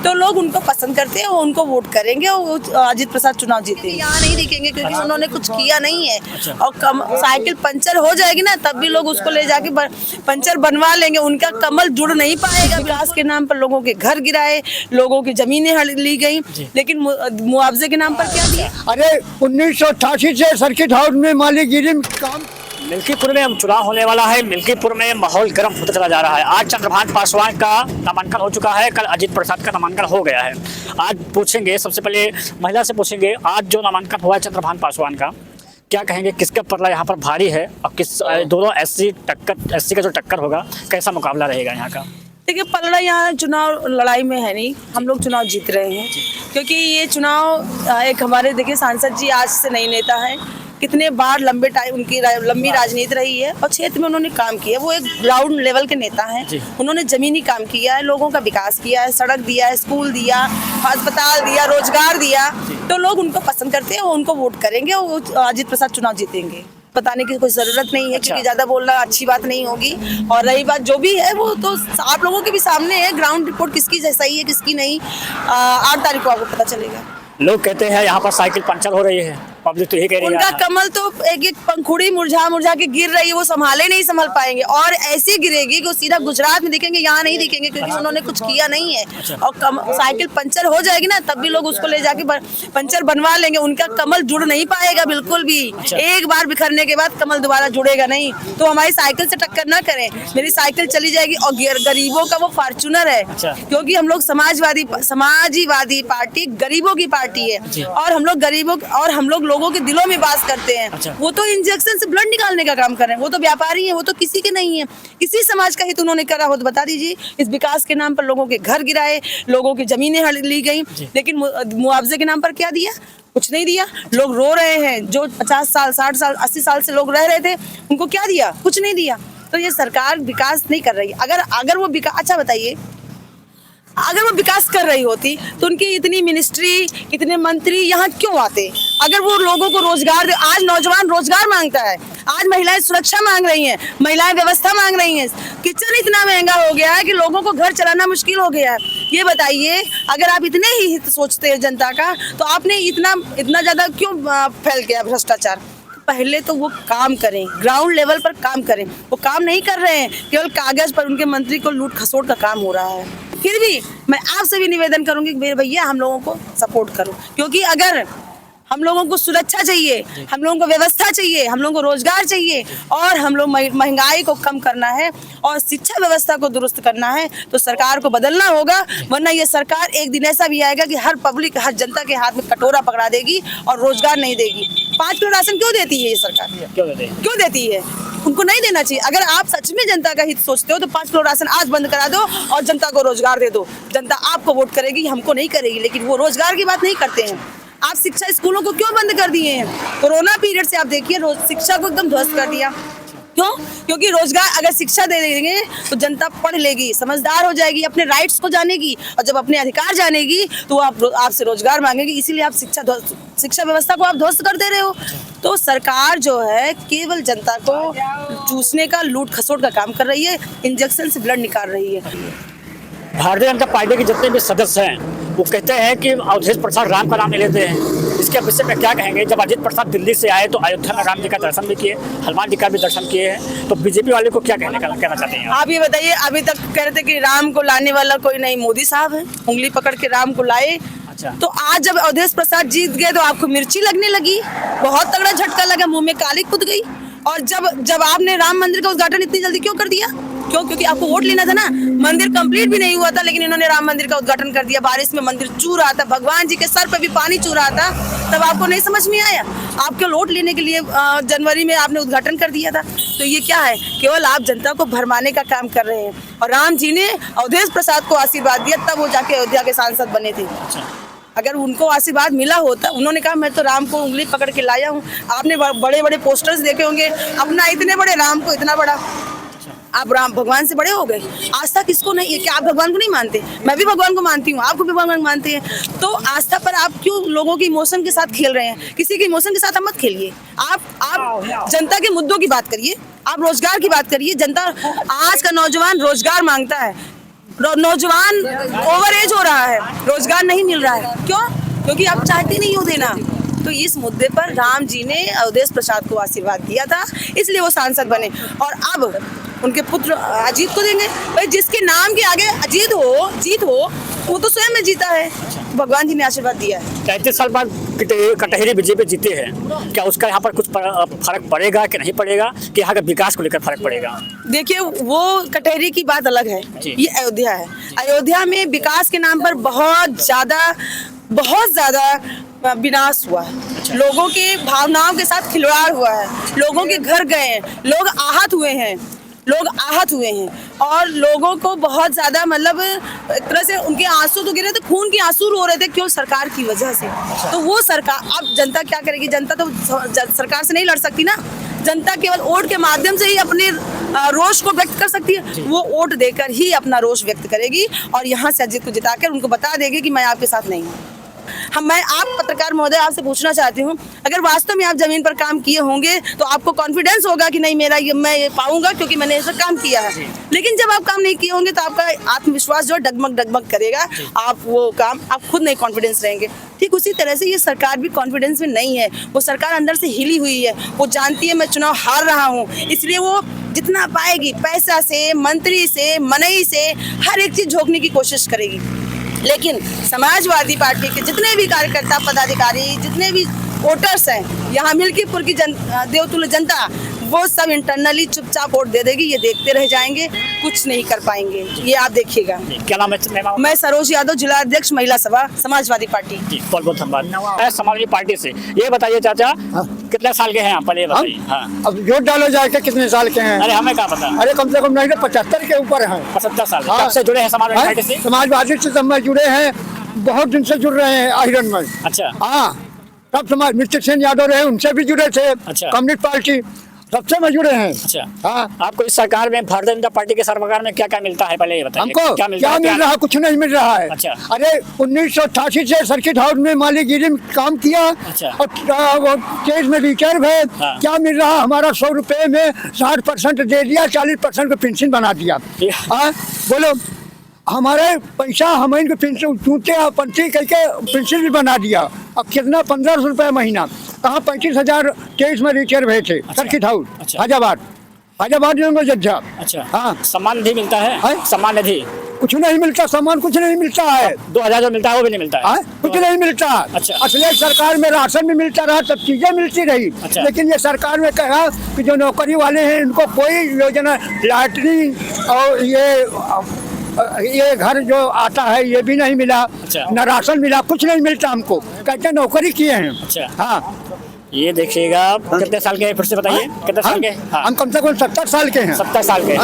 तो लोग उनको पसंद करते हैं, उनको वोट करेंगे और अजीत प्रसाद चुनाव जीतेंगे। यहाँ नहीं दिखेंगे क्योंकि उन्होंने कुछ किया नहीं है। और साइकिल पंचर हो जाएगी ना तब भी लोग उसको ले जाके पंचर बनवा लेंगे, उनका कमल जुड़ नहीं पाएगा। विकास के नाम पर लोगों के घर गिराए, लोगों की जमीनें ली गई, लेकिन मुआवजे के नाम पर क्या दिया? अरे 1988 से सर्किट हाउस में मालिकगिरी में काम। मिल्कीपुर में अब चुनाव होने वाला है। मिल्कीपुर में माहौल गर्म होता चला जा रहा है। आज चंद्रभान पासवान का नामांकन हो चुका है, कल अजीत प्रसाद का नामांकन हो गया है। आज पूछेंगे, सबसे पहले महिला से पूछेंगे, आज जो नामांकन हुआ है चंद्रभान पासवान का, क्या कहेंगे किसका पलड़ा यहाँ पर भारी है और किस दोनों एससी का जो टक्कर होगा, कैसा मुकाबला रहेगा यहाँ का? देखिए, पलड़ा यहाँ चुनाव लड़ाई में है नहीं, हम लोग चुनाव जीत रहे हैं क्योंकि ये चुनाव एक हमारे देखिए सांसद जी आज से नई नेता है, कितने बार लंबे टाइम उनकी लंबी राजनीति रही है और क्षेत्र में उन्होंने काम किया। वो एक ग्राउंड लेवल के नेता हैं, उन्होंने जमीनी काम किया है, लोगों का विकास किया है, सड़क दिया है, स्कूल दिया, अस्पताल दिया, रोजगार दिया, तो लोग उनको पसंद करते हैं, उनको वोट करेंगे और अजीत प्रसाद चुनाव जीतेंगे। बताने की कोई जरूरत नहीं है क्योंकि ज्यादा बोलना अच्छी बात नहीं होगी। और रही बात जो भी है वो तो आप लोगों के भी सामने है, ग्राउंड रिपोर्ट किसकी सही है किसकी नहीं, 8 तारीख को आपको पता चलेगा। लोग कहते हैं यहाँ पर साइकिल पंचर हो रही है, पब्लिक तो यही कह रही है। उनका कमल तो एक एक पंखुड़ी मुरझा के गिर रही है, वो संभाले नहीं संभाल पाएंगे और ऐसी गिरेगी कि वो सीधा गुजरात में दिखेंगे, यहाँ नहीं दिखेंगे क्योंकि उन्होंने कुछ किया नहीं है। और साइकिल पंचर हो जाएगी ना तब भी लोग उसको ले जाके पंचर बनवा लेंगे, उनका कमल जुड़ नहीं पाएगा बिल्कुल भी। एक बार बिखरने के बाद कमल दोबारा जुड़ेगा नहीं। तो हमारी साइकिल से टक्कर ना करें, मेरी साइकिल चली जाएगी। और गरीबों का वो फॉर्च्यूनर है क्योंकि हम लोग समाजवादी पार्टी गरीबों की पार्टी है और हम लोग लोगों के दिलों में बात करते हैं। वो तो इंजेक्शन से ब्लड निकालने का काम कर रहे हैं, वो तो व्यापारी हैं, वो तो किसी के नहीं है। किसी समाज का हित उन्होंने करा हो तो बता दीजिए। इस विकास के नाम पर लोगों के घर गिराए, लोगों की जमीनें ली गई, लेकिन मुआवजे के नाम पर क्या दिया? कुछ नहीं दिया। लोग रो रहे हैं, जो 50 साल 60 साल 80 साल से लोग रह रहे थे, उनको क्या दिया? कुछ नहीं दिया। तो ये सरकार विकास नहीं कर रही। अगर वो विकास, अच्छा बताइए, अगर वो विकास कर रही होती तो उनकी इतनी मिनिस्ट्री, इतने मंत्री यहाँ क्यों आते? अगर वो लोगों को रोजगार, आज नौजवान रोजगार मांगता है, आज महिलाएं सुरक्षा मांग रही हैं, महिलाएं व्यवस्था मांग रही हैं, किचन इतना महंगा हो गया है कि लोगों को घर चलाना मुश्किल हो गया है। ये बताइए, अगर आप इतने ही हित सोचते हैं जनता का तो आपने इतना ज्यादा क्यों फैल गया भ्रष्टाचार? पहले तो वो काम करें, ग्राउंड लेवल पर काम करें। वो काम नहीं कर रहे हैं, केवल कागज पर उनके मंत्री को लूट खसोट का काम हो रहा है। फिर भी मैं आपसे भी निवेदन करूंगी कि मेरे भैया हम लोगों को सपोर्ट करो, क्योंकि अगर हम लोगों को सुरक्षा चाहिए, हम लोगों को व्यवस्था चाहिए, हम लोगों को रोजगार चाहिए और हम लोग महंगाई को कम करना है और शिक्षा व्यवस्था को दुरुस्त करना है तो सरकार को बदलना होगा। वरना ये सरकार एक दिन ऐसा भी आएगा कि हर पब्लिक, हर जनता के हाथ में कटोरा पकड़ा देगी और रोजगार नहीं देगी। 5 किलो राशन क्यों देती है ये सरकार? क्यों देती है? उनको नहीं देना चाहिए। अगर आप सच में जनता का हित सोचते हो तो 5 किलो राशन आज बंद करा दो और जनता को रोजगार दे दो। जनता आपको वोट करेगी, हमको नहीं करेगी, लेकिन वो रोजगार की बात नहीं करते हैं। आप शिक्षा स्कूलों को क्यों बंद कर दिए हैं? कोरोना पीरियड से आप देखिए शिक्षा को एकदम ध्वस्त कर दिया। क्यों? क्योंकि रोजगार, अगर शिक्षा दे देंगे तो जनता पढ़ लेगी, समझदार हो जाएगी, अपने राइट्स को जानेगी और जब अपने अधिकार जानेगी तो आपसे रोजगार मांगेगी। इसीलिए आप शिक्षा व्यवस्था को आप ध्वस्त कर दे रहे हो। तो सरकार जो है केवल जनता को चूसने का, लूट खसोट का काम कर रही है, इंजेक्शन से ब्लड निकाल रही है। भारतीय जनता पार्टी के जितने भी सदस्य हैं वो कहते हैं कि अवधेश प्रसाद राम का नाम नहीं लेते हैं। इसके विषय में क्या कहेंगे? जब अजीत प्रसाद दिल्ली से आए तो अयोध्या में राम जी का दर्शन भी किए, हनुमान जी का भी दर्शन किए हैं, तो बीजेपी वाले को क्या कहना चाहते हैं? आप ये बताइए, अभी तक कह रहे थे कि राम को लाने वाला कोई नहीं, मोदी साहब है, उंगली पकड़ के राम को लाए। तो आज जब अवधेश प्रसाद जीत गए तो आपको मिर्ची लगने लगी, बहुत तगड़ा झटका लगा, मुंह में काली कूद गई। और जब आपने राम मंदिर का उद्घाटन इतनी जल्दी क्यों कर दिया? क्यों? क्योंकि आपको वोट लेना था ना। मंदिर कंप्लीट भी नहीं हुआ था लेकिन इन्होंने राम मंदिर का उद्घाटन कर दिया। बारिश में मंदिर चू रहा था, भगवान जी के सर पे भी पानी चू रहा था, तब आपको नहीं समझ में आया? आपके वोट लेने के लिए जनवरी में आपने उद्घाटन कर दिया था। तो ये क्या है? केवल आप जनता को भरमाने का काम कर रहे हैं। और राम जी ने अवधेश प्रसाद को आशीर्वाद दिया, तब वो जाके अयोध्या के सांसद बने थे। अगर उनको आशीर्वाद मिला होता, उन्होंने कहा मैं तो राम को उंगली पकड़ के लाया हूँ। आपने बड़े बड़े पोस्टर्स देखे होंगे, अपना इतने बड़े राम को इतना बड़ा, आप राम भगवान से बड़े हो गए। आस्था किसको नहीं है? क्या आप भगवान को नहीं मानते? मैं भी भगवान को मानती हूँ, आपको भी भगवान मानते हैं। तो आस्था पर आप क्यों लोगों की इमोशन के साथ खेल रहे हैं? किसी के इमोशन के साथ आप मत खेलिए। आप जनता के मुद्दों की बात करिए, आप रोजगार की बात करिए। जनता, आज का नौजवान रोजगार मांगता है। नौजवान ओवर एज हो रहा है, रोजगार नहीं मिल रहा है। क्यों? क्योंकि आप चाहते नहीं हो देना। तो इस मुद्दे पर राम जी ने अवधेश प्रसाद को आशीर्वाद दिया था, इसलिए वो सांसद बने। और अब उनके पुत्र अजीत को देंगे। भाई जिसके नाम के आगे अजीत हो, जीत हो, वो तो स्वयं में जीता है। भगवान जी ने आशीर्वाद दिया है। 33 साल बाद कटहरी बीजेपी जीते हैं, क्या उसका यहाँ पर कुछ फर्क पड़ेगा कि नहीं पड़ेगा, कि यहाँ के विकास को लेकर फर्क पड़ेगा? देखिए, वो कटहरी की बात अलग है, ये अयोध्या है। अयोध्या में विकास के नाम पर बहुत ज्यादा विनाश हुआ है। लोगों के भावनाओं के साथ खिलवाड़ हुआ है, लोगों के घर गए हैं, लोग आहत हुए हैं और लोगों को बहुत ज्यादा मतलब एक तरह से उनके आंसू तो गिरे थे, खून के आंसू रो रहे थे। क्यों? सरकार की वजह से। तो वो सरकार, अब जनता क्या करेगी? जनता तो सरकार से नहीं लड़ सकती ना। जनता केवल वोट के माध्यम से ही अपने रोष को व्यक्त कर सकती है। वो वोट देकर ही अपना रोष व्यक्त करेगी और यहाँ से अजीत को जिताकर उनको बता देगी कि मैं आपके साथ नहीं हूँ। मैं आप पत्रकार महोदय आपसे पूछना चाहती हूँ, अगर वास्तव में आप जमीन पर काम किए होंगे तो आपको कॉन्फिडेंस होगा कि नहीं, मैं ये पाऊंगा क्योंकि मैंने ऐसा काम किया है। लेकिन जब आप काम नहीं किए होंगे तो आपका आत्मविश्वास जो डगमग करेगा, आप वो काम आप खुद नहीं कॉन्फिडेंस रहेंगे। ठीक उसी तरह से ये सरकार भी कॉन्फिडेंस में नहीं है। वो सरकार अंदर से हिली हुई है। वो जानती है मैं चुनाव हार रहा हूँ, इसलिए वो जितना पाएगी पैसा से, मंत्री से, मनई से, हर एक चीज झोंकने की कोशिश करेगी। लेकिन समाजवादी पार्टी के जितने भी कार्यकर्ता, पदाधिकारी, जितने भी वोटर्स हैं, यहाँ मिल्कीपुर की देवतुल्य जनता, वो सब इंटरनली चुपचाप वोट दे देगी। ये देखते रह जाएंगे, कुछ नहीं कर पाएंगे। ये आप देखिएगा। क्या नाम है? मैं सरोज यादव, जिला अध्यक्ष महिला सभा, समाजवादी पार्टी। बहुत बहुत धन्यवाद। समाजवादी पार्टी से ये बताइए चाचा, कितने साल के हैं आप? पहले बताइए। हाँ, अब वोट डालो जाके कितने साल के हैं? अरे हमें क्या पता। अरे कम से कम नहीं तो 75 के ऊपर है। 75 साल। हाँ। कब से जुड़े हैं समाजवादी पार्टी से? समाजवादी से हम जुड़े हैं, बहुत दिन से जुड़ रहे हैं आयरन में। अच्छा। हाँ, तब समाज मिस्टर सेन यादव रहे, उनसे भी जुड़े थे। अच्छा। कम्युनिस्ट पार्टी सबसे में जुड़े हैं। अच्छा। हाँ, आपको इस सरकार में, भारतीय जनता पार्टी के सरकार में क्या क्या मिलता है, पहले ये बताइए। हमको क्या मिल रहा है? कुछ नहीं मिल रहा है। अच्छा। अरे 1988 से सर्किट हाउस में मालीगिरी में काम किया। अच्छा। और केस में रिजर्व है। हाँ। क्या मिल रहा? हमारा 100 रुपए में 60% दे दिया, 40% को पेंशन बना दिया। हाँ, बोलो, हमारे पैसा हम इनको पेंशन चूंटे पंची करके पेंशन भी बना दिया। अब कितना? 1500 रुपये महीना। कहाँ 35,000 केस में रिजर्व है थे। Circuit house. अच्छा। हैदराबाद में जज्जा। अच्छा। हाँ, सम्मान निधि मिलता है? हाँ? सम्मान निधि कुछ नहीं मिलता, सामान कुछ नहीं मिलता है। 2000 जो मिलता है वो भी नहीं मिलता है? कुछ नहीं मिलता। अच्छा। असली सरकार में राशन भी मिलता रहा, सब चीजें मिलती रही। अच्छा। लेकिन ये सरकार में कहा कि जो नौकरी वाले हैं इनको कोई योजना, लैटरिन और ये घर जो आता है ये भी नहीं मिला। अच्छा। न राशन मिला, कुछ नहीं मिलता हमको। कहते नौकरी किए हैं। अच्छा। हाँ, ये देखिएगा। कितने साल के हैं फिर से बताइए? कितने साल के? हाँ। हम कम से कम 70 साल के हैं। 70 साल के।